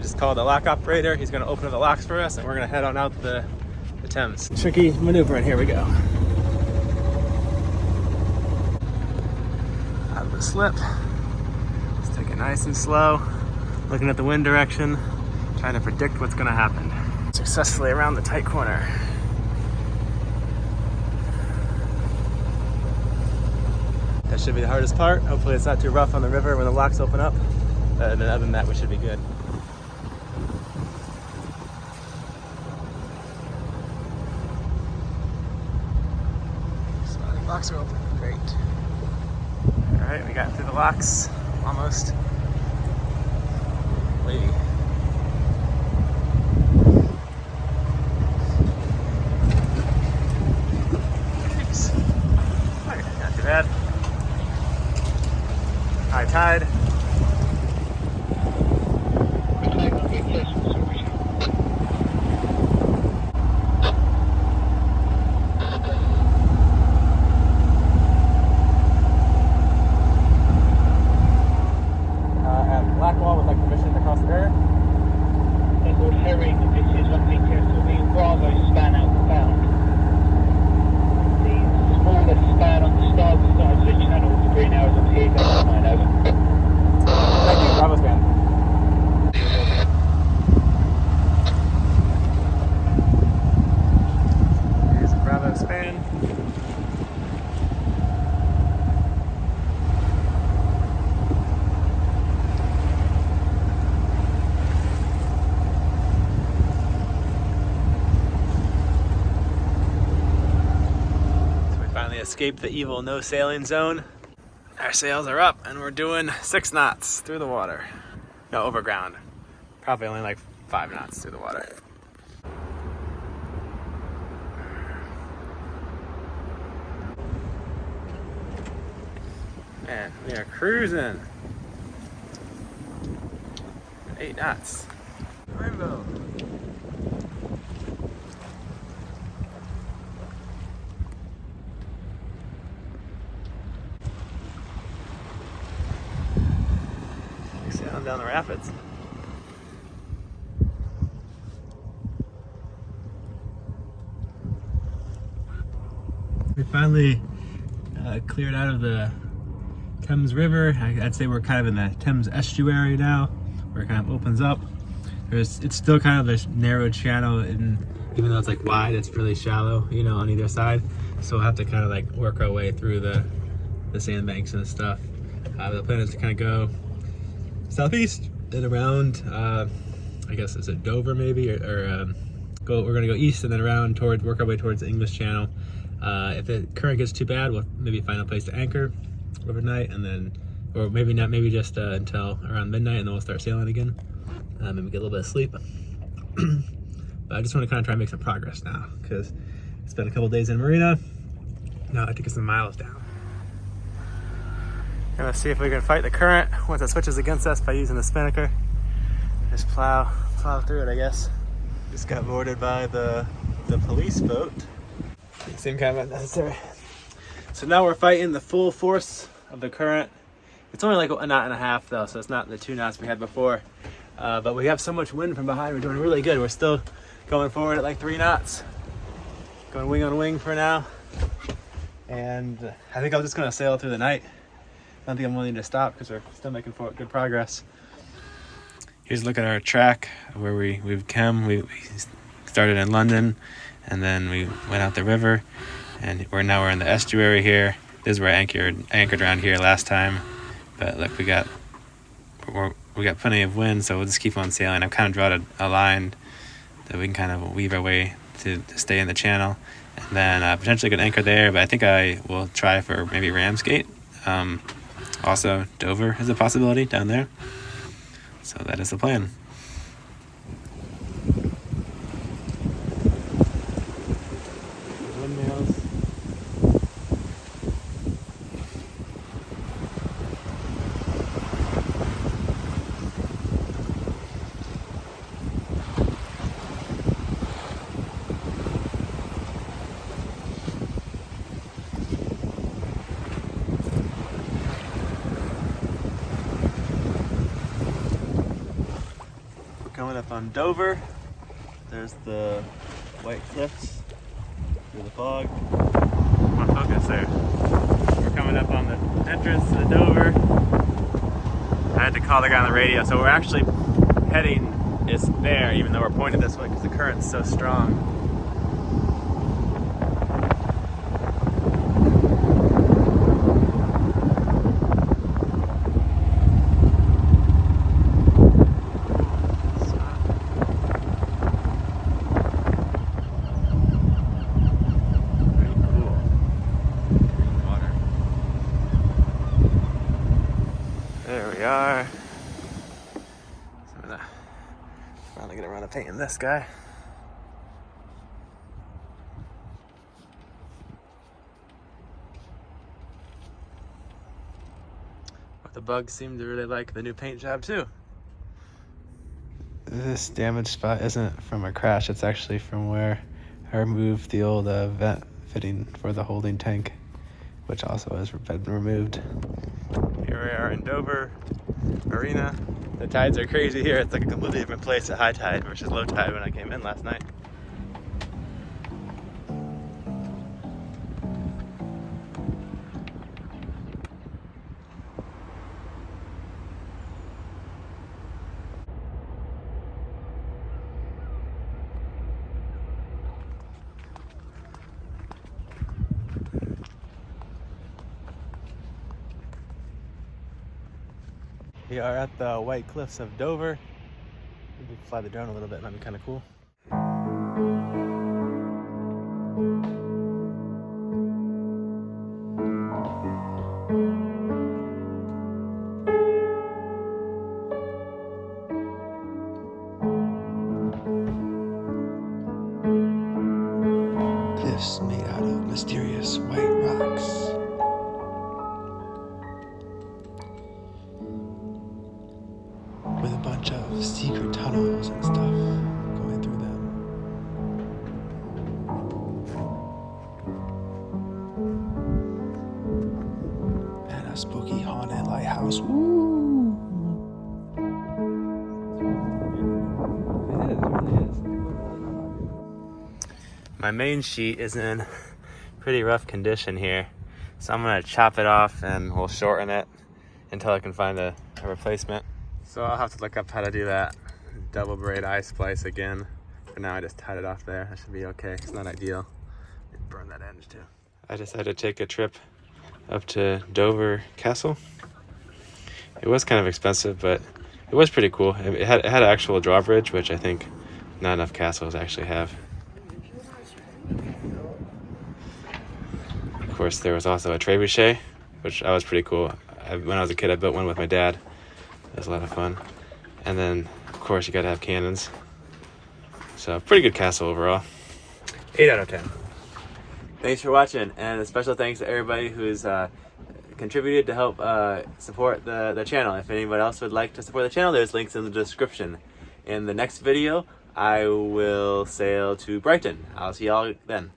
just called the lock operator. He's gonna open up the locks for us and we're gonna head on out the Thames. Tricky maneuvering, here we go. Out of the slip. Let's take it nice and slow. Looking at the wind direction, trying to predict what's gonna happen. Successfully around the tight corner. That should be the hardest part. Hopefully it's not too rough on the river when the locks open up. And then other than that, we should be good. So the locks are open, great. All right, we got through the locks, almost. Wavy. Thanks. All right, not too bad. High tide. Escape the evil no sailing zone. Our sails are up and we're doing 6 knots through the water. No, over ground. Probably only like 5 knots through the water. Man, we are cruising. 8 knots. Rainbow. Down the rapids. We finally cleared out of the Thames River. I'd say we're kind of in the Thames Estuary now, where it kind of opens up. It's still kind of a narrow channel, and even though it's like wide, it's really shallow, you know, on either side. So we'll have to kind of like work our way through the sandbanks and stuff. The plan is to kind of go southeast and around, I guess is it Dover maybe, or we're gonna go east and then around towards, work our way towards the English Channel. If the current gets too bad, we'll maybe find a place to anchor overnight, and then, or maybe not, maybe just until around midnight, and then we'll start sailing again. Maybe get a little bit of sleep. But I just want to kind of try and make some progress now, because it's been a couple days in Marina. Now I think it's some miles down. Gonna see if we can fight the current once it switches against us by using the spinnaker. Just plow through it, I guess. Just got boarded by the police boat. Seemed kind of unnecessary. So now we're fighting the full force of the current. It's only like a knot and a half though, so it's not the 2 knots we had before. But we have so much wind from behind, we're doing really good. We're still going forward at like 3 knots. Going wing on wing for now. And I think I'm just gonna sail through the night. I don't think I'm willing to stop because we're still making good progress. Here's a look at our track where we've come. We started in London and then we went out the river, and now we're in the estuary here. This is where I anchored around here last time. But look, we got plenty of wind, so we'll just keep on sailing. I've kind of drawn a line that we can kind of weave our way to stay in the channel, and then potentially could anchor there. But I think I will try for maybe Ramsgate. Also, Dover is a possibility down there. So that is the plan. Windmills. Coming up on Dover. There's the white cliffs through the fog. Come on, focus there. We're coming up on the entrance to the Dover. I had to call the guy on the radio, so we're actually heading is there, even though we're pointed this way because the current's so strong. There we are. So I'm gonna finally get around to painting this guy. But the bugs seem to really like the new paint job too. This damaged spot isn't from a crash, it's actually from where I removed the old vent fitting for the holding tank, which also has been removed. Here we are in Dover Marina. The tides are crazy here. It's like a completely different place at high tide versus low tide when I came in last night. We are at the White Cliffs of Dover. Maybe fly the drone a little bit, might be kind of cool. Cliffs made out of mysterious white rocks. With a bunch of secret tunnels and stuff going through them. And a spooky haunted lighthouse. Woo! It really is. My main sheet is in pretty rough condition here, so I'm gonna chop it off and we'll shorten it until I can find a replacement. So I'll have to look up how to do that. Double braid eye splice again. For now I just tied it off there. That should be okay. It's not ideal. Burn that edge too. I decided to take a trip up to Dover Castle. It was kind of expensive, but it was pretty cool. It had an actual drawbridge, which I think not enough castles actually have. Of course, there was also a trebuchet, which was pretty cool. When I was a kid, I built one with my dad. It was a lot of fun. And then, of course, you gotta have cannons. So, pretty good castle overall. 8 out of 10. Thanks for watching, and a special thanks to everybody who's contributed to help support the channel. If anybody else would like to support the channel, there's links in the description. In the next video, I will sail to Brighton. I'll see y'all then.